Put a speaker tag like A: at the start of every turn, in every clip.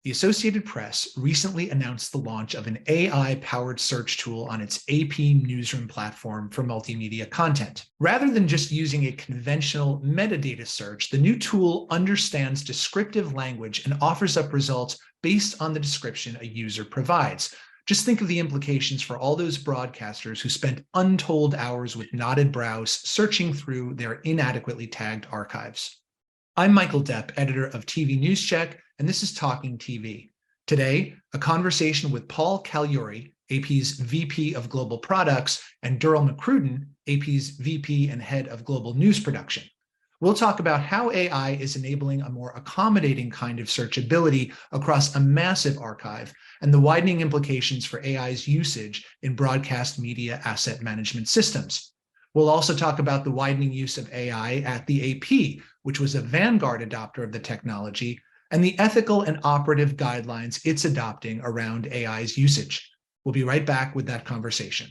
A: The Associated Press recently announced the launch of an AI-powered search tool on its AP Newsroom platform for multimedia content. Rather than just using a conventional metadata search, the new tool understands descriptive language and offers up results based on the description a user provides. Just think of the implications for all those broadcasters who spent untold hours with knotted brows searching through their inadequately tagged archives. I'm Michael Depp, editor of TV News Check, and this is Talking TV. Today, a conversation with Paul Caluori, AP's VP of Global Products, and Derl McCrudden, AP's VP and Head of Global News Production. We'll talk about how AI is enabling a more accommodating kind of searchability across a massive archive and the widening implications for AI's usage in broadcast media asset management systems. We'll also talk about the widening use of AI at the AP, which was a vanguard adopter of the technology, and the ethical and operative guidelines it's adopting around AI's usage. We'll be right back with that conversation.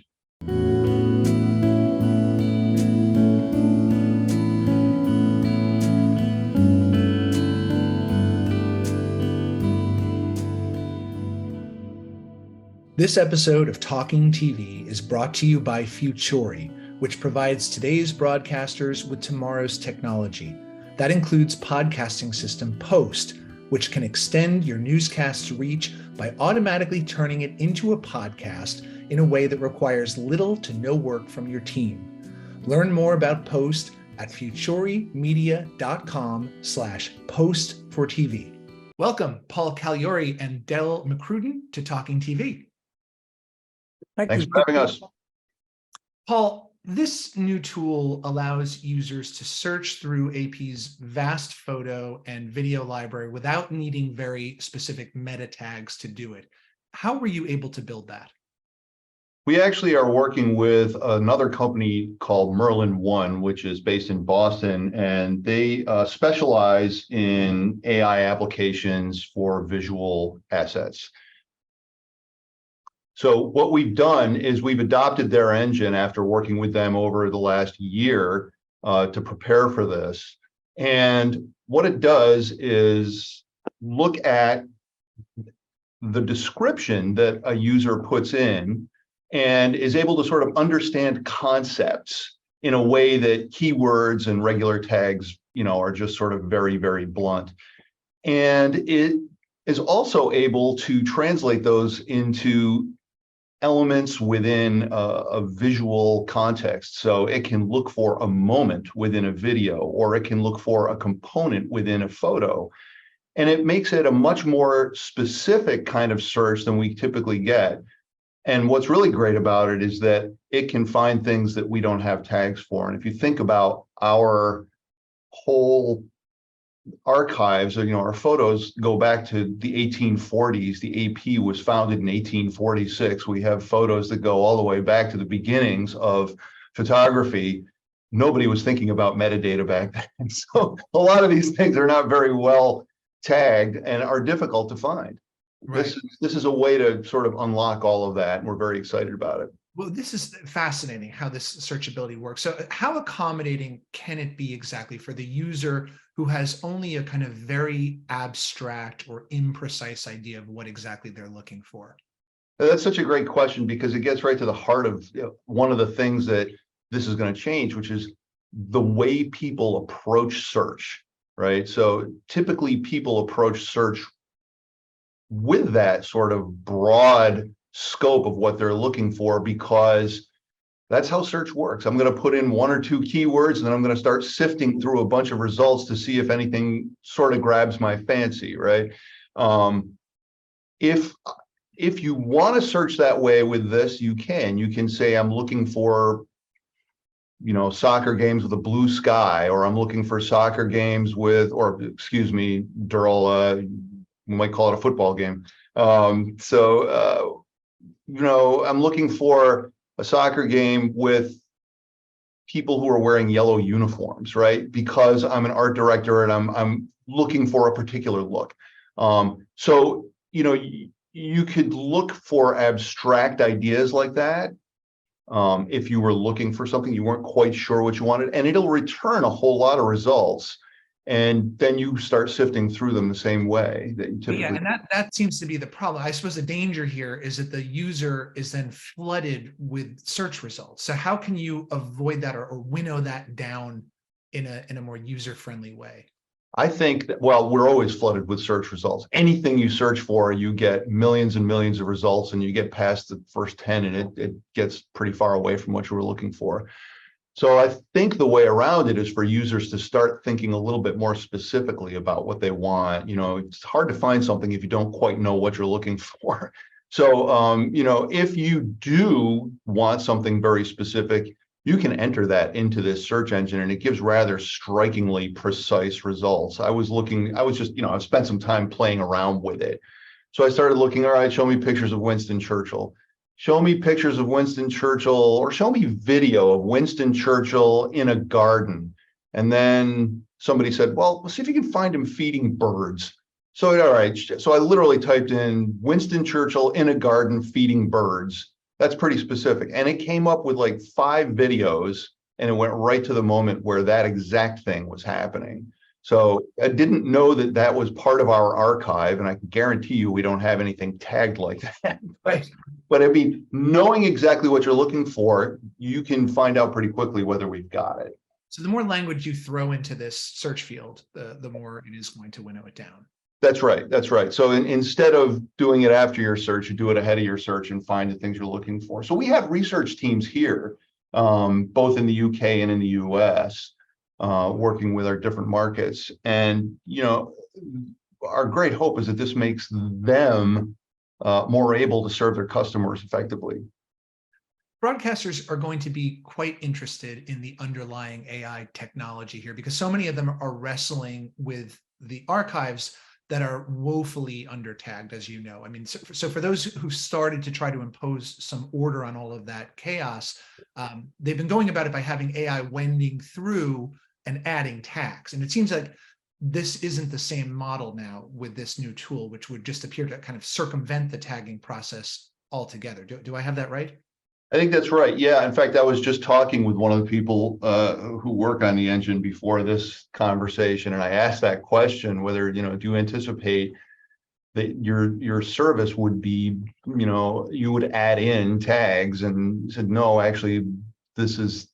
A: This episode of Talking TV is brought to you by Caluori, which provides today's broadcasters with tomorrow's technology. That includes podcasting system Post, which can extend your newscast's reach by automatically turning it into a podcast in a way that requires little to no work from your team. Learn more about Post at futuorimedia.com/post4tv. Welcome, Paul Caluori and Derl McCrudden to Talking TV.
B: Thanks for having us.
A: Paul, this new tool allows users to search through AP's vast photo and video library without needing very specific meta tags to do it. How were you able to build that?
B: We actually are working with another company called Merlin One, which is based in Boston, and they specialize in AI applications for visual assets. So what we've done is we've adopted their engine after working with them over the last year to prepare for this. And what it does is look at the description that a user puts in and is able to sort of understand concepts in a way that keywords and regular tags, are just sort of very, very blunt. And it is also able to translate those into elements within a visual context. So it can look for a moment within a video, or it can look for a component within a photo. And it makes it a much more specific kind of search than we typically get. And what's really great about it is that it can find things that we don't have tags for. And if you think about our whole archives, our photos go back to the 1840s. The AP was founded in 1846. We have photos that go all the way back to the beginnings of photography. Nobody was thinking about metadata back then. So a lot of these things are not very well tagged and are difficult to find. Right. This is a way to sort of unlock all of that, and we're very excited about it.
A: Well, this is fascinating how this searchability works. So how accommodating can it be exactly for the user who has only a kind of very abstract or imprecise idea of what exactly they're looking for?
B: That's such a great question, because it gets right to the heart of one of the things that this is going to change, which is the way people approach search, right? So typically people approach search with that sort of broad scope of what they're looking for, because that's how search works. I'm going to put in one or two keywords, and then I'm going to start sifting through a bunch of results to see if anything sort of grabs my fancy, right? If you want to search that way with this, you can say, I'm looking for, soccer games with a blue sky, or I'm looking for soccer games with, or excuse me, Derl, we might call it a football game. I'm looking for a soccer game with people who are wearing yellow uniforms, right? Because I'm an art director and I'm looking for a particular look. You could look for abstract ideas like that if you were looking for something you weren't quite sure what you wanted, and it'll return a whole lot of results. And then you start sifting through them the same way that you typically.
A: Yeah, and that seems to be the problem. I suppose the danger here is that the user is then flooded with search results. So how can you avoid that or winnow that down in a more user-friendly way?
B: I think that, well, we're always flooded with search results. Anything you search for, you get millions and millions of results, and you get past the first 10 and it gets pretty far away from what you were looking for. So I think the way around it is for users to start thinking a little bit more specifically about what they want. It's hard to find something if you don't quite know what you're looking for. So, if you do want something very specific, you can enter that into this search engine and it gives rather strikingly precise results. I've spent some time playing around with it. So I started looking, all right, show me pictures of Winston Churchill. Show me pictures of Winston Churchill, or show me video of Winston Churchill in a garden. And then somebody said, well, let's see if you can find him feeding birds. So, all right. So I literally typed in Winston Churchill in a garden feeding birds. That's pretty specific. And it came up with like 5 videos, and it went right to the moment where that exact thing was happening. So I didn't know that that was part of our archive, and I can guarantee you we don't have anything tagged like that. But I mean, knowing exactly what you're looking for, you can find out pretty quickly whether we've got it.
A: So the more language you throw into this search field, the more it is going to winnow it down.
B: That's right. That's right. So instead of doing it after your search, you do it ahead of your search and find the things you're looking for. So we have research teams here, both in the UK and in the US, working with our different markets. And, our great hope is that this makes them more able to serve their customers effectively.
A: Broadcasters are going to be quite interested in the underlying AI technology here because so many of them are wrestling with the archives that are woefully under-tagged, as you know. I mean, so for those who started to try to impose some order on all of that chaos, they've been going about it by having AI wending through and adding tags. And it seems like this isn't the same model now with this new tool, which would just appear to kind of circumvent the tagging process altogether. Do I have that right?
B: I think that's right. Yeah. In fact, I was just talking with one of the people who work on the engine before this conversation, and I asked that question: whether do you anticipate that your service would be, you would add in tags? And he said, no, actually, this is,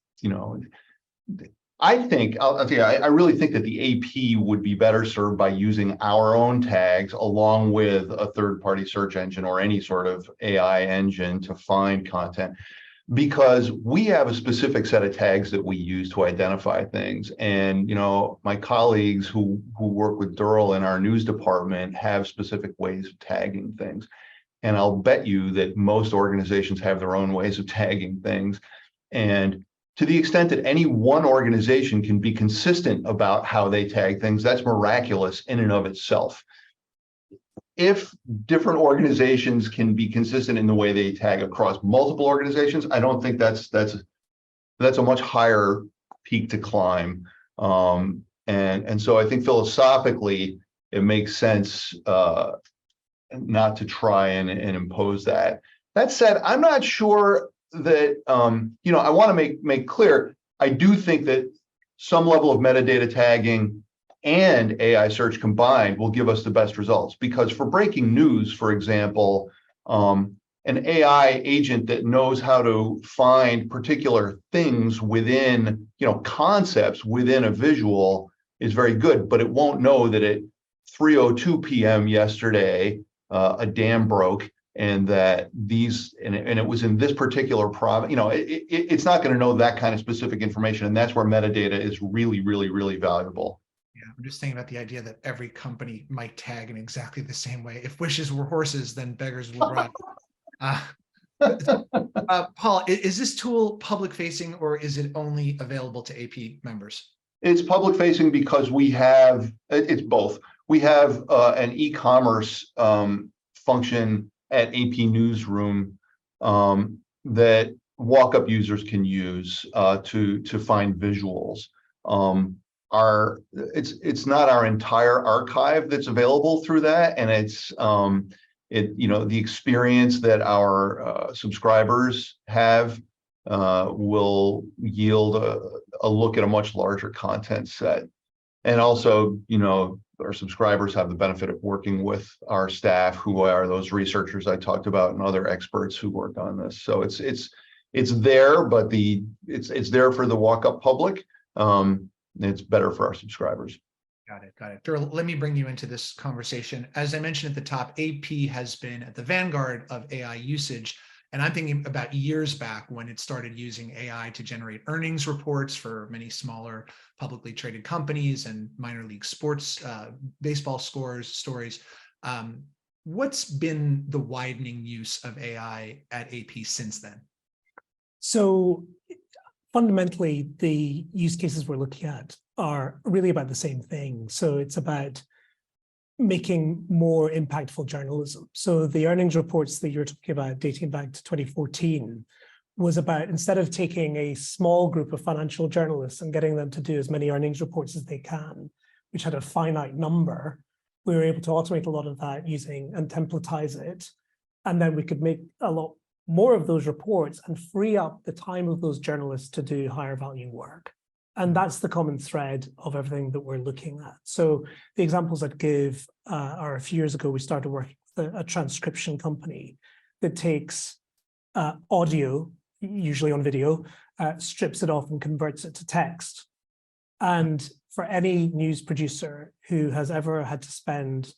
B: I think I'll tell you, I really think that the AP would be better served by using our own tags along with a third-party search engine or any sort of AI engine to find content, because we have a specific set of tags that we use to identify things. And my colleagues who work with Derl in our news department have specific ways of tagging things. And I'll bet you that most organizations have their own ways of tagging things. And to the extent that any one organization can be consistent about how they tag things, that's miraculous in and of itself. If different organizations can be consistent in the way they tag across multiple organizations, I don't think that's a much higher peak to climb. And so I think philosophically, it makes sense not to try and impose that. That said, I'm not sure that, I want to make clear, I do think that some level of metadata tagging and AI search combined will give us the best results. Because for breaking news, for example, an AI agent that knows how to find particular things within, concepts within a visual is very good, but it won't know that at 3:02 p.m. yesterday, a dam broke, and that it was in this particular province. It's not going to know that kind of specific information, and that's where metadata is really, really, really valuable.
A: Yeah, I'm just thinking about the idea that every company might tag in exactly the same way. If wishes were horses, then beggars would run. Paul, is this tool public facing, or is it only available to AP members?
B: It's public facing because it's both. We have an e-commerce function at AP Newsroom that walk-up users can use to find visuals. It's not our entire archive that's available through that, and it's the experience that our subscribers have will yield a look at a much larger content set. And also, our subscribers have the benefit of working with our staff, who are those researchers I talked about and other experts who work on this. So it's there, but it's there for the walk-up public. It's better for our subscribers.
A: Got it. Got it. Derl, let me bring you into this conversation. As I mentioned at the top, AP has been at the vanguard of AI usage. And I'm thinking about years back when it started using AI to generate earnings reports for many smaller publicly traded companies and minor league sports, baseball stories. What's been the widening use of AI at AP since then?
C: So fundamentally, the use cases we're looking at are really about the same thing. So it's about making more impactful journalism. So the earnings reports that you're talking about dating back to 2014 was about, instead of taking a small group of financial journalists and getting them to do as many earnings reports as they can, which had a finite number, we were able to automate a lot of that using and templatize it. And then we could make a lot more of those reports and free up the time of those journalists to do higher value work. And that's the common thread of everything that we're looking at. So the examples I'd give are, a few years ago, we started working with a transcription company that takes audio, usually on video, strips it off and converts it to text. And for any news producer who has ever had to spend,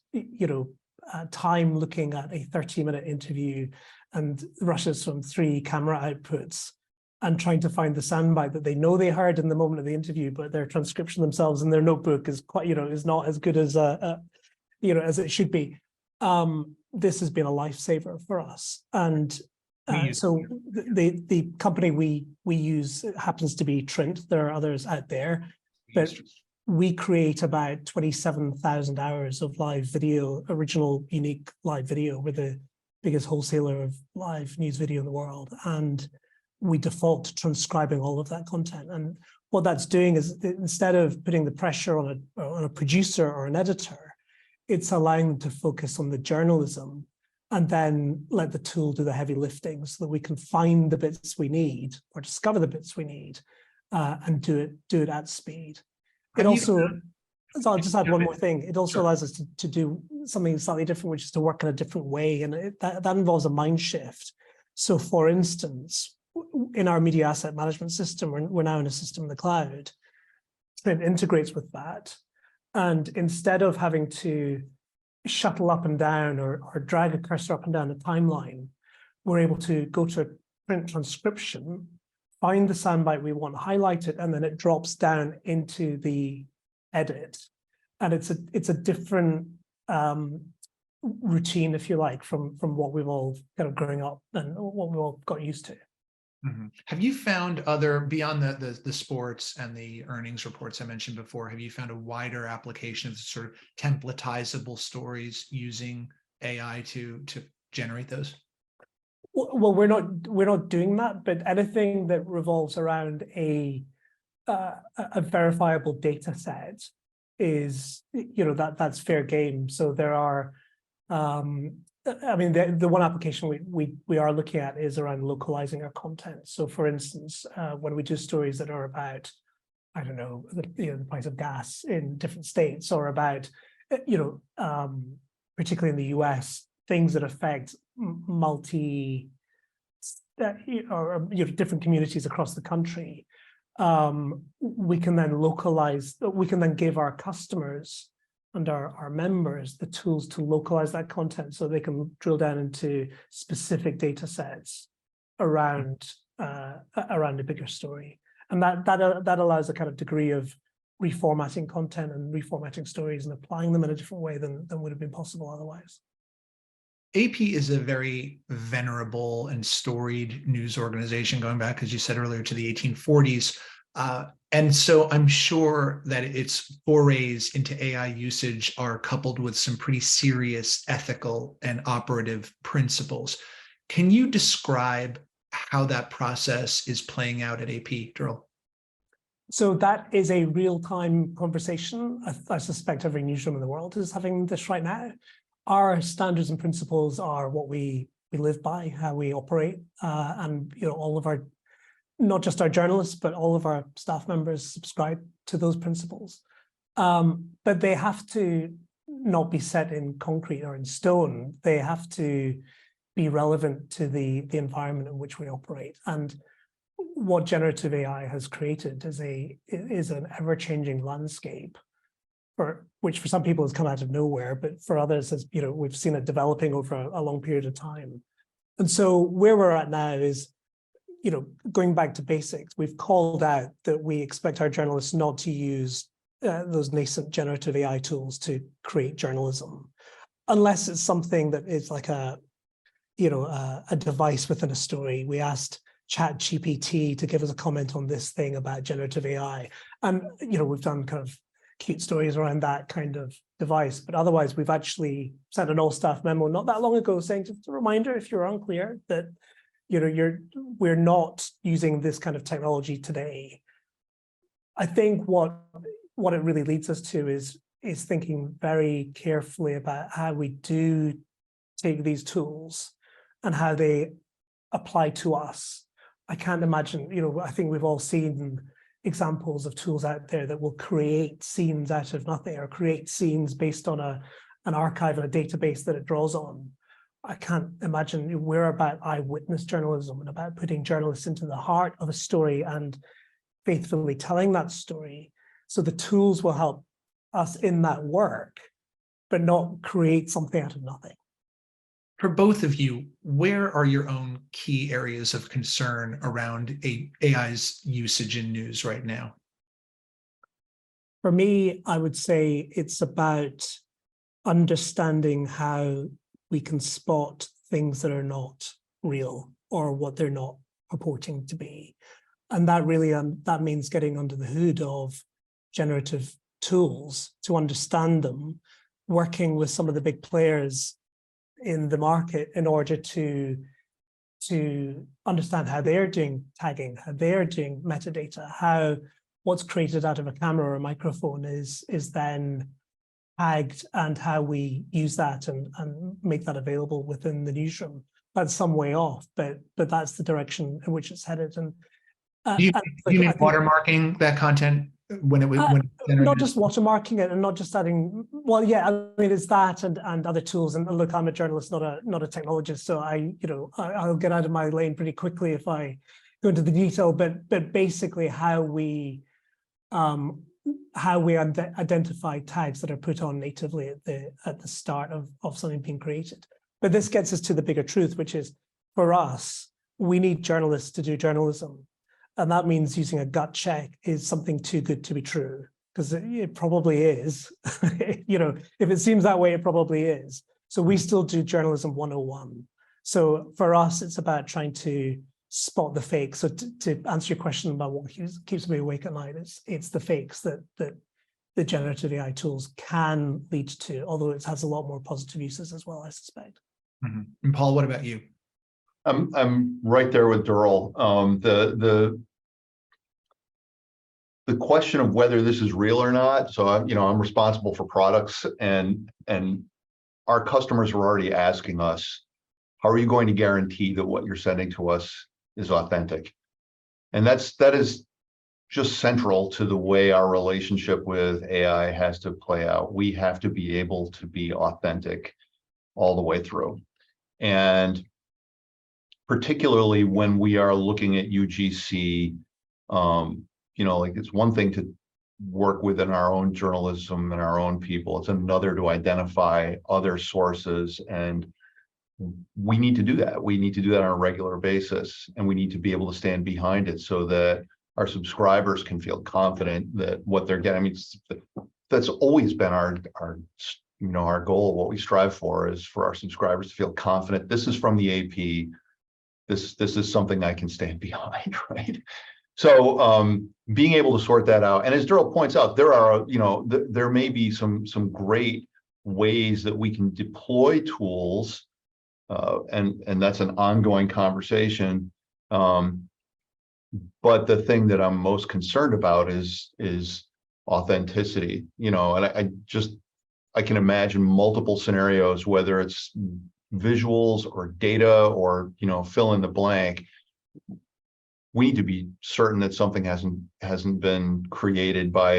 C: time looking at a 30-minute interview and rushes from 3 camera outputs and trying to find the soundbite that they know they heard in the moment of the interview, but their transcription themselves in their notebook is quite, is not as good as as it should be. This has been a lifesaver for us. And so the company we use happens to be Trint. There are others out there, but we create about 27,000 hours of live video, original, unique live video. We're the biggest wholesaler of live news video in the world. And we default to transcribing all of that content. And what that's doing is, instead of putting the pressure on a producer or an editor, it's allowing them to focus on the journalism and then let the tool do the heavy lifting so that we can find the bits we need or discover the bits we need and do it at speed. It also, so I'll just add one more thing. It also allows us to do something slightly different, which is to work in a different way. And that involves a mind shift. So for instance, in our media asset management system, we're now in a system in the cloud. It integrates with that. And instead of having to shuttle up and down or drag a cursor up and down a timeline, we're able to go to a print transcription, find the soundbite we want, highlight it, and then it drops down into the edit. And it's a different routine, if you like, from what we've all kind of growing up and what we all got used to.
A: Mm-hmm. Have you found beyond the sports and the earnings reports I mentioned before, have you found a wider application of sort of templatizable stories using AI to generate those?
C: Well, we're not doing that, but anything that revolves around a verifiable data set is, that's fair game. So there are, the one application we are looking at is around localizing our content. So for instance, when we do stories that are about, I don't know, the price of gas in different states, or about, particularly in the US, things that affect different communities across the country, we can then localize, we can then give our customers and our members the tools to localize that content so they can drill down into specific data sets around a bigger story. And that allows a kind of degree of reformatting content and reformatting stories and applying them in a different way than would have been possible otherwise.
A: AP is a very venerable and storied news organization going back, as you said earlier, to the 1840s. And so I'm sure that its forays into AI usage are coupled with some pretty serious ethical and operative principles. Can you describe how that process is playing out at AP, Derl?
C: So that is a real-time conversation. I suspect every newsroom in the world is having this right now. Our standards and principles are what we live by, how we operate, and all of our, not just our journalists, but all of our staff members subscribe to those principles. But they have to not be set in concrete or in stone. They have to be relevant to the environment in which we operate. And what generative AI has created is an ever-changing landscape, which for some people has come out of nowhere, but for others, as you know, we've seen it developing over a long period of time. And so where we're at now is, you know, going back to basics, we've called out that we expect our journalists not to use those nascent generative AI tools to create journalism, unless it's something that is like a device within a story. We asked ChatGPT to give us a comment on this thing about generative AI, and you know, we've done kind of cute stories around that kind of device. But otherwise, we've actually sent an all-staff memo not that long ago saying, just a reminder, if you're unclear, that you know we're not using this kind of technology today. I think what it really leads us to is thinking very carefully about how we do take these tools and how they apply to us. I can't imagine, you know, I think we've all seen examples of tools out there that will create scenes out of nothing, or create scenes based on an archive and a database that it draws on. I can't imagine. We're about eyewitness journalism and about putting journalists into the heart of a story and faithfully telling that story. So the tools will help us in that work, but not create something out of nothing.
A: For both of you, where are your own key areas of concern around AI's usage in news right now?
C: For me, I would say it's about understanding how we can spot things that are not real or what they're not purporting to be. And that really, that means getting under the hood of generative tools to understand them, working with some of the big players in the market in order to understand how they're doing tagging, how they're doing metadata, how what's created out of a camera or a microphone is then tagged, and how we use that and make that available within the newsroom. That's some way off, but that's the direction in which it's headed. And
A: do you mean watermarking that content when
C: not just watermarking it and not just adding, well, yeah, I mean, it's that and other tools. And look, I'm a journalist, not a technologist, so I'll get out of my lane pretty quickly if I go into the detail. But basically, how we identify tags that are put on natively at the start of something being created. But this gets us to the bigger truth, which is, for us, we need journalists to do journalism. And that means using a gut check is something too good to be true, because it probably is. You know, if it seems that way, it probably is. So we still do journalism 101. So for us, it's about trying to spot the fakes. So to answer your question about what keeps me awake at night, it's the fakes that the generative AI tools can lead to, although it has a lot more positive uses as well, I suspect.
A: Mm-hmm. And Paul, what about you?
B: I'm right there with Derl. The question of whether this is real or not. So I'm responsible for products, and our customers are already asking us, how are you going to guarantee that what you're sending to us is authentic? And that is just central to the way our relationship with AI has to play out. We have to be able to be authentic all the way through. And particularly when we are looking at UGC, like it's one thing to work within our own journalism and our own people. It's another to identify other sources, and we need to do that. We need to do that on a regular basis, and we need to be able to stand behind it so that our subscribers can feel confident that what they're getting. I mean, that's always been our goal. What we strive for is for our subscribers to feel confident. This is from the AP. This is something I can stand behind, right? So being able to sort that out, and as Derl points out, there may be some great ways that we can deploy tools, and that's an ongoing conversation. But the thing that I'm most concerned about is authenticity. And I can imagine multiple scenarios, whether it's visuals or data or fill in the blank. We need to be certain that something hasn't been created by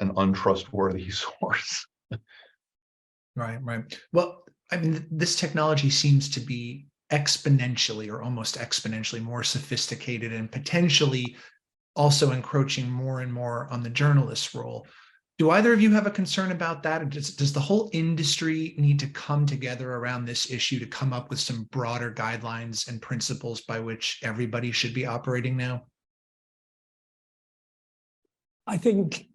B: an untrustworthy source.
A: Right, right. Well, I mean, this technology seems to be exponentially or almost exponentially more sophisticated and potentially also encroaching more and more on the journalist's role. Do either of you have a concern about that? Or does the whole industry need to come together around this issue to come up with some broader guidelines and principles by which everybody should be operating now?
C: I think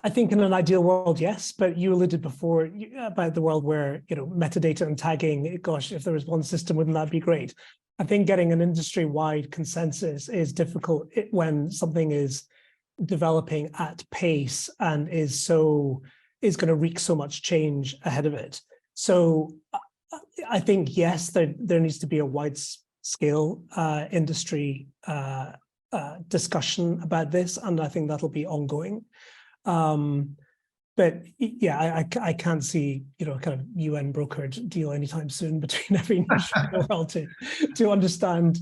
C: in an ideal world, yes, but you alluded before about the world where, metadata and tagging, gosh, if there was one system, wouldn't that be great? I think getting an industry-wide consensus is difficult when something is developing at pace and is going to wreak so much change ahead of it. So I think, yes, there needs to be a wide-scale industry discussion about this, and I think that'll be ongoing. But yeah, I can't see, kind of UN brokered deal anytime soon between every nation in the world to understand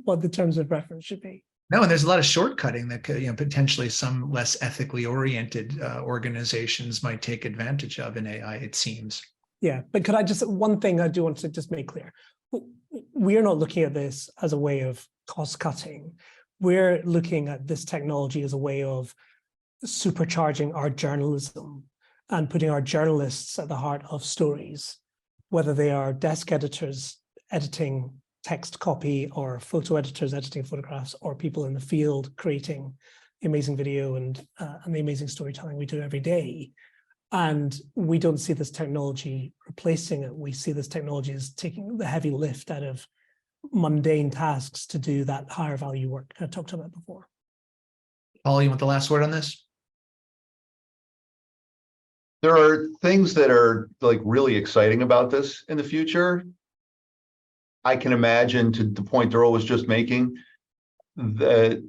C: what the terms of reference should be.
A: No, and there's a lot of shortcutting that could, potentially some less ethically oriented organizations might take advantage of in AI, it seems.
C: Yeah, but one thing I do want to just make clear. We are not looking at this as a way of cost cutting. We're looking at this technology as a way of supercharging our journalism and putting our journalists at the heart of stories, whether they are desk editors editing text copy or photo editors editing photographs, or people in the field creating amazing video and the amazing storytelling we do every day. And we don't see this technology replacing it. We see this technology as taking the heavy lift out of mundane tasks to do that higher value work I talked about before.
A: Paul, you want the last word on this?
B: There are things that are like really exciting about this in the future. I can imagine, to the point Derl was just making, that,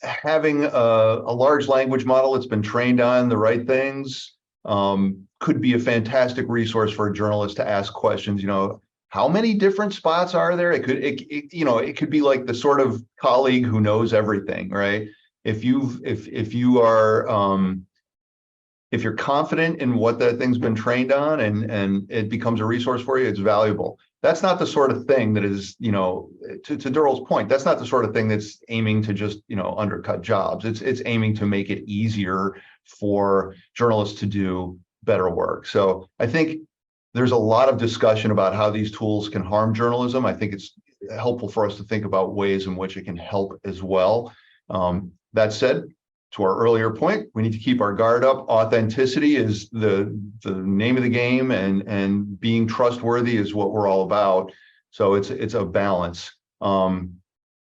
B: having a large language model that's been trained on the right things could be a fantastic resource for a journalist to ask questions. How many different spots are there? It could be like the sort of colleague who knows everything, right? If you're confident in what that thing's been trained on and it becomes a resource for you, it's valuable. That's not the sort of thing that is, to Derl's point, that's not the sort of thing that's aiming to just, undercut jobs. It's aiming to make it easier for journalists to do better work. So I think there's a lot of discussion about how these tools can harm journalism. I think it's helpful for us to think about ways in which it can help as well. That said, to our earlier point, we need to keep our guard up. Authenticity is the name of the game, and being trustworthy is what we're all about. So it's a balance,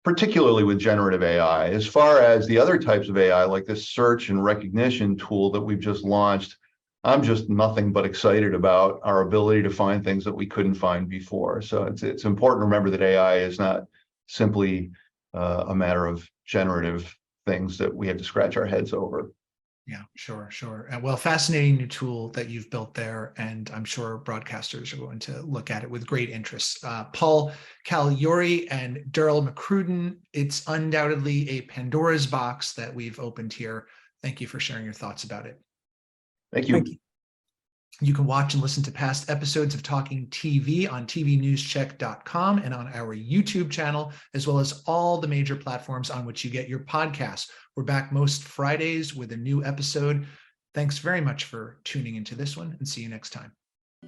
B: particularly with generative AI. As far as the other types of AI, like this search and recognition tool that we've just launched, I'm just nothing but excited about our ability to find things that we couldn't find before. So it's important to remember that AI is not simply a matter of generative things that we have to scratch our heads over.
A: Yeah, sure. Well, fascinating new tool that you've built there, and I'm sure broadcasters are going to look at it with great interest. Paul Caluori and Derl McCrudden, it's undoubtedly a Pandora's box that we've opened here. Thank you for sharing your thoughts about it.
B: Thank you.
A: You can watch and listen to past episodes of Talking TV on tvnewscheck.com and on our YouTube channel, as well as all the major platforms on which you get your podcasts. We're back most Fridays with a new episode. Thanks very much for tuning into this one, and see you next time.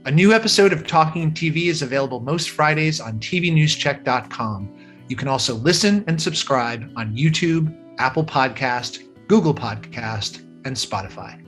A: A new episode of Talking TV is available most Fridays on tvnewscheck.com. You can also listen and subscribe on YouTube, Apple Podcast, Google Podcast, and Spotify.